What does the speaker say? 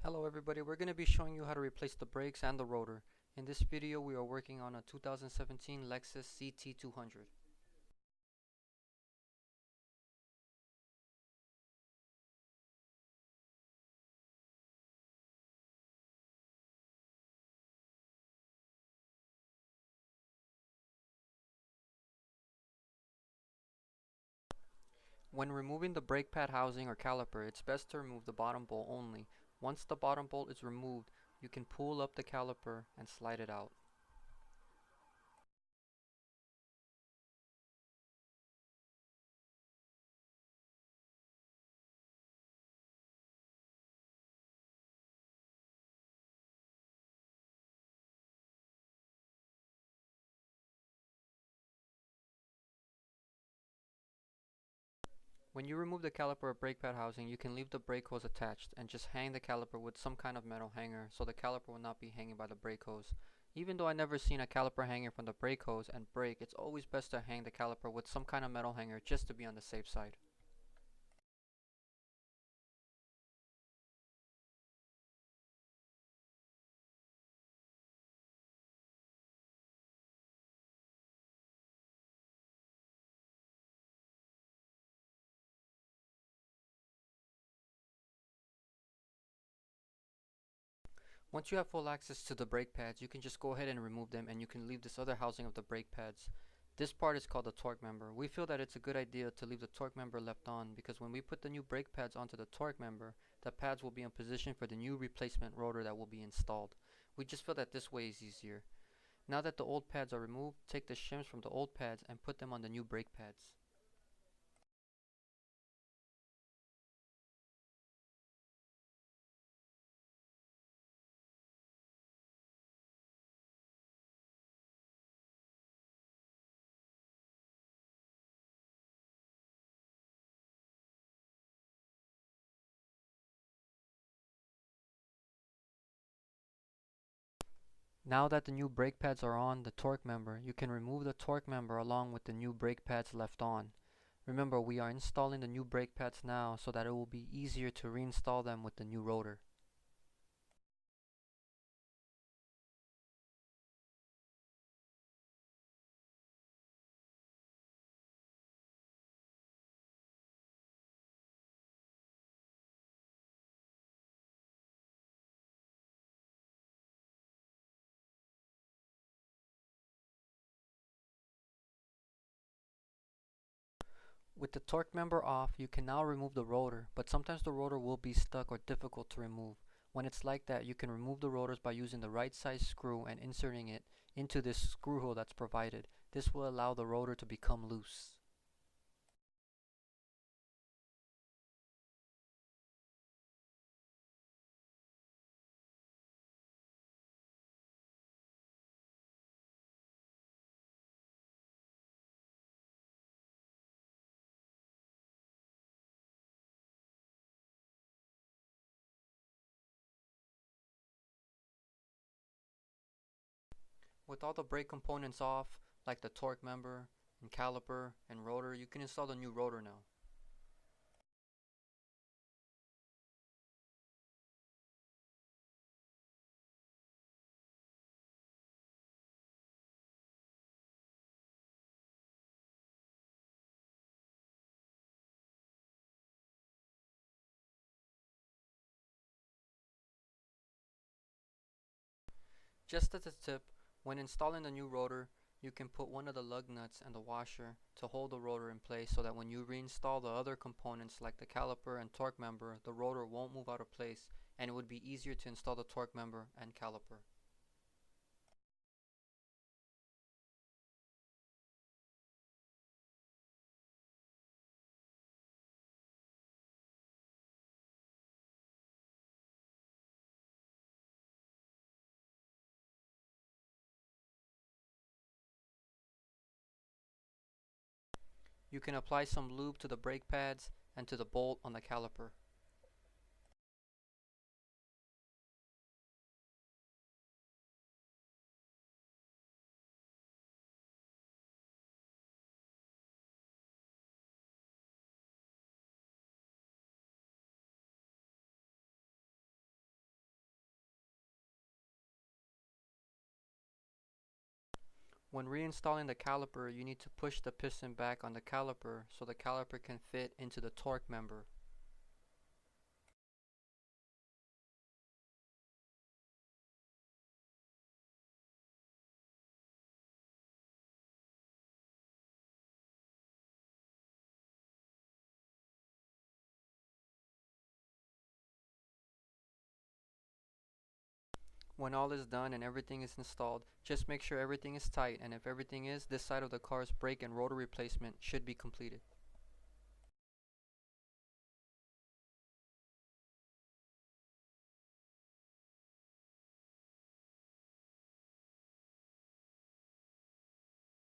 Hello everybody, we're going to be showing you how to replace the brakes and the rotor. In this video we are working on a 2017 Lexus CT200. When removing the brake pad housing or caliper, it's best to remove the bottom bolt only. Once the bottom bolt is removed, you can pull up the caliper and slide it out. When you remove the caliper or brake pad housing, you can leave the brake hose attached and just hang the caliper with some kind of metal hanger so the caliper will not be hanging by the brake hose. Even though I've never seen a caliper hanging from the brake hose and brake, it's always best to hang the caliper with some kind of metal hanger just to be on the safe side. Once you have full access to the brake pads, you can just go ahead and remove them and you can leave this other housing of the brake pads. This part is called the torque member. We feel that it's a good idea to leave the torque member left on because when we put the new brake pads onto the torque member, the pads will be in position for the new replacement rotor that will be installed. We just feel that this way is easier. Now that the old pads are removed, take the shims from the old pads and put them on the new brake pads. Now that the new brake pads are on the torque member, you can remove the torque member along with the new brake pads left on. Remember, we are installing the new brake pads now so that it will be easier to reinstall them with the new rotor. With the torque member off, you can now remove the rotor, but sometimes the rotor will be stuck or difficult to remove. When it's like that, you can remove the rotors by using the right size screw and inserting it into this screw hole that's provided. This will allow the rotor to become loose. With all the brake components off, like the torque member and caliper and rotor, you can install the new rotor now. Just as a tip, when installing the new rotor, you can put one of the lug nuts and the washer to hold the rotor in place so that when you reinstall the other components like the caliper and torque member, the rotor won't move out of place and it would be easier to install the torque member and caliper. You can apply some lube to the brake pads and to the bolt on the caliper. When reinstalling the caliper, you need to push the piston back on the caliper so the caliper can fit into the torque member. When all is done and everything is installed, just make sure everything is tight, and if everything is, this side of the car's brake and rotor replacement should be completed.